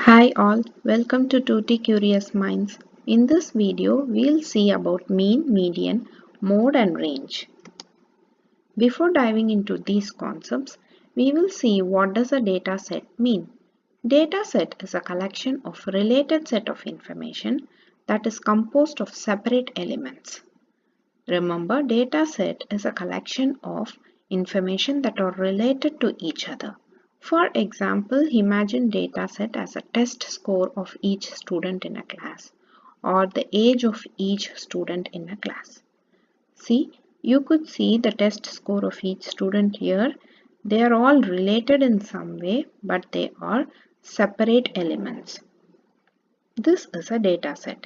Hi all, welcome to 2T Curious Minds. In this video, we'll see about mean, median, mode and range. Before diving into these concepts, we will see what does a data set mean. Data set is a collection of related set of information that is composed of separate elements. Remember, data set is a collection of information that are related to each other. For example, imagine dataset as a test score of each student in a class or the age of each student in a class. See, you could see the test score of each student here. They are all related in some way, but they are separate elements. This is a dataset.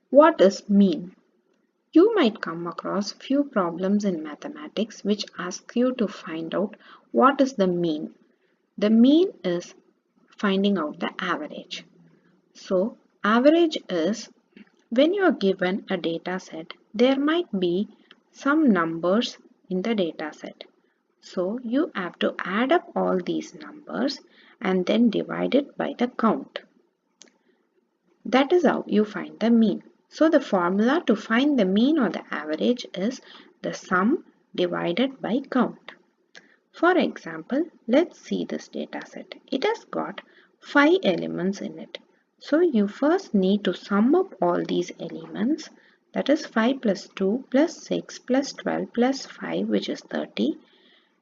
What is mean? You might come across few problems in mathematics which ask you to find out what is the mean. The mean is finding out the average. So, average is when you are given a data set, there might be some numbers in the data set. So, you have to add up all these numbers and then divide it by the count. That is how you find the mean. So the formula to find the mean or the average is the sum divided by count. For example, let's see this data set. It has got 5 elements in it. So you first need to sum up all these elements, that is 5 plus 2 plus 6 plus 12 plus 5, which is 30,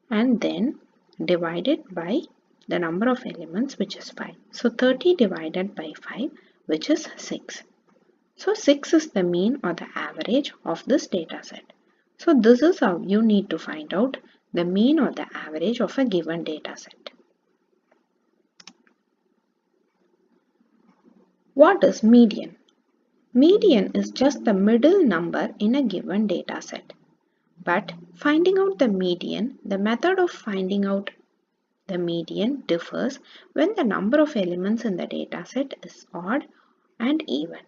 and then divide it by the number of elements, which is 5. So 30 divided by 5, which is 6. So 6 is the mean or the average of this data set. So this is how you need to find out the mean or the average of a given data set. What is median? Median is just the middle number in a given data set. But finding out the median, the method of finding out the median differs when the number of elements in the data set is odd and even.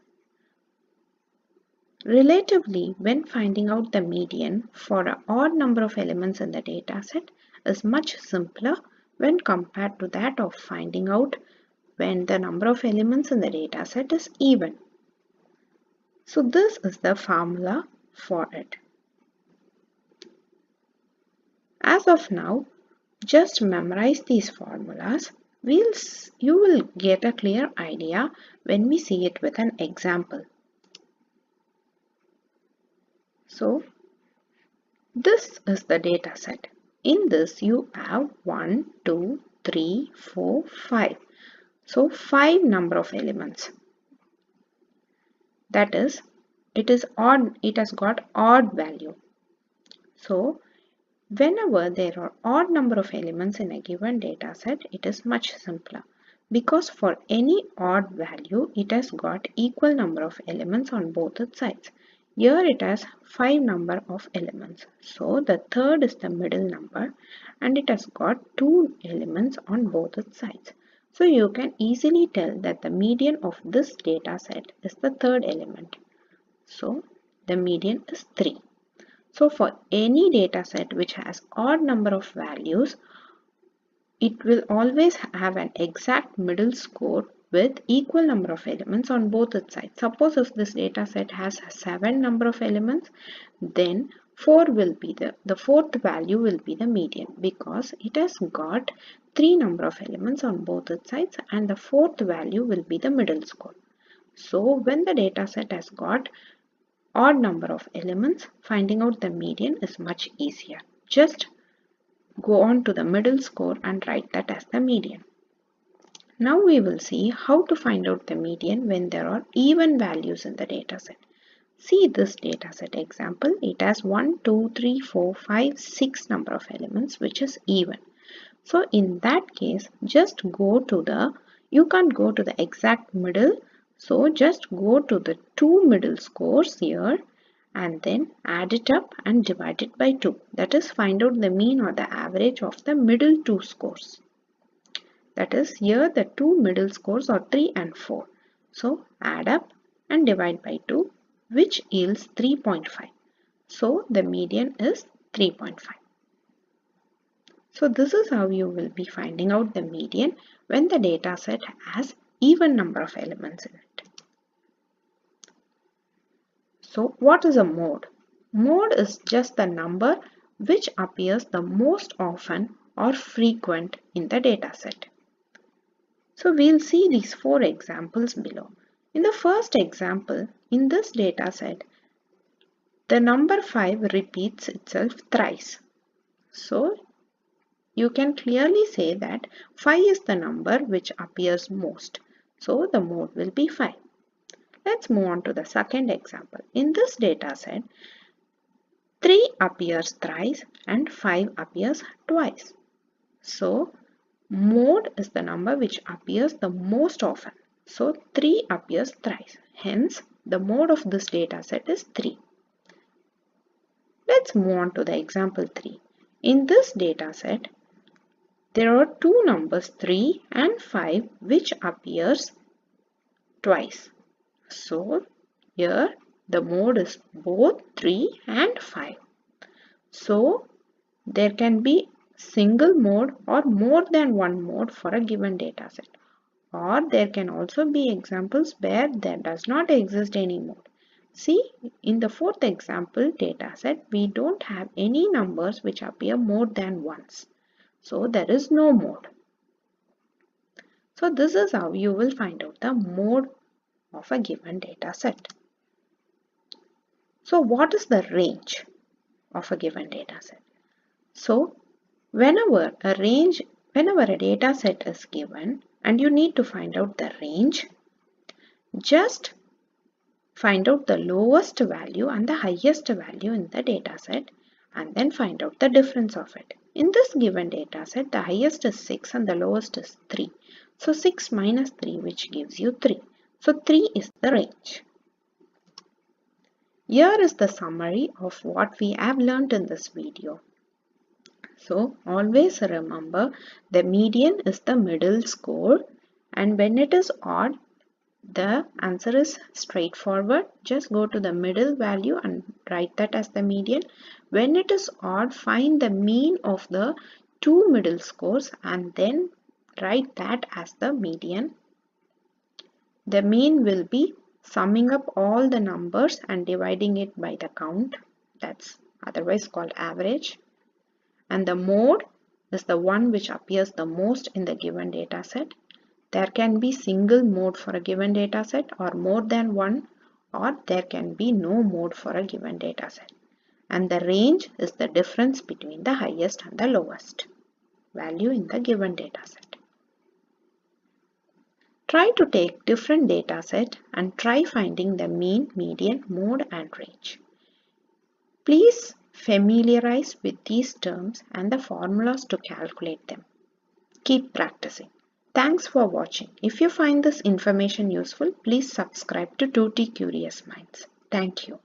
Relatively, when finding out the median for an odd number of elements in the dataset is much simpler when compared to that of finding out when the number of elements in the dataset is even. So this is the formula for it. As of now, just memorize these formulas. You will get a clear idea when we see it with an example. So, this is the data set. In this, you have 1, 2, 3, 4, 5. So, 5 number of elements. That is, it is odd. It has got odd value. So, whenever there are odd number of elements in a given data set, it is much simpler. Because for any odd value, it has got equal number of elements on both its sides. Here it has 5 number of elements. So the third is the middle number and it has got 2 elements on both its sides. So you can easily tell that the median of this data set is the third element. So the median is 3. So for any data set which has odd number of values, it will always have an exact middle score with equal number of elements on both its sides. Suppose if this data set has 7 number of elements, then 4 will be the fourth value will be the median because it has got 3 number of elements on both its sides and the fourth value will be the middle score. So when the data set has got odd number of elements, finding out the median is much easier. Just go on to the middle score and write that as the median. Now we will see how to find out the median when there are even values in the dataset. See this dataset example. It has 1, 2, 3, 4, 5, 6 number of elements which is even. So in that case, just go to the, you can't go to the exact middle. So just go to the 2 middle scores here and then add it up and divide it by 2. That is, find out the mean or the average of the middle 2 scores. That is, here the 2 middle scores are 3 and 4. So add up and divide by 2, which yields 3.5. So the median is 3.5. So this is how you will be finding out the median when the data set has even number of elements in it. So what is a mode? Mode is just the number which appears the most often or frequent in the data set. So we'll see these 4 examples below. In the first example, in this data set, the number 5 repeats itself thrice. So you can clearly say that 5 is the number which appears most. So the mode will be 5. Let's move on to the second example. In this data set, 3 appears thrice and 5 appears twice. So mode is the number which appears the most often. So 3 appears thrice. Hence, the mode of this data set is 3. Let's move on to the example 3. In this data set, there are two numbers 3 and 5 which appears twice. So here the mode is both 3 and 5. So there can be single mode or more than one mode for a given data set. Or there can also be examples where there does not exist any mode. See, in the fourth example data set, we don't have any numbers which appear more than once. So there is no mode. So this is how you will find out the mode of a given data set. So what is the range of a given data set? So whenever a data set is given and you need to find out the range, just find out the lowest value and the highest value in the data set and then find out the difference of it. In this given data set, the highest is 6 and the lowest is 3. So 6 minus 3, which gives you 3. So 3 is the range. Here is the summary of what we have learned in this video. So always remember, the median is the middle score, and when it is odd, the answer is straightforward. Just go to the middle value and write that as the median. When it is odd, find the mean of the two middle scores and then write that as the median. The mean will be summing up all the numbers and dividing it by the count. That's otherwise called average. And the mode is the one which appears the most in the given data set. There can be single mode for a given data set or more than one, or there can be no mode for a given data set. And the range is the difference between the highest and the lowest value in the given data set. Try to take different data set and try finding the mean, median, mode and range. Please familiarize with these terms and the formulas to calculate them. Keep practicing. Thanks for watching. If you find this information useful, please subscribe to 2T Curious Minds. Thank you.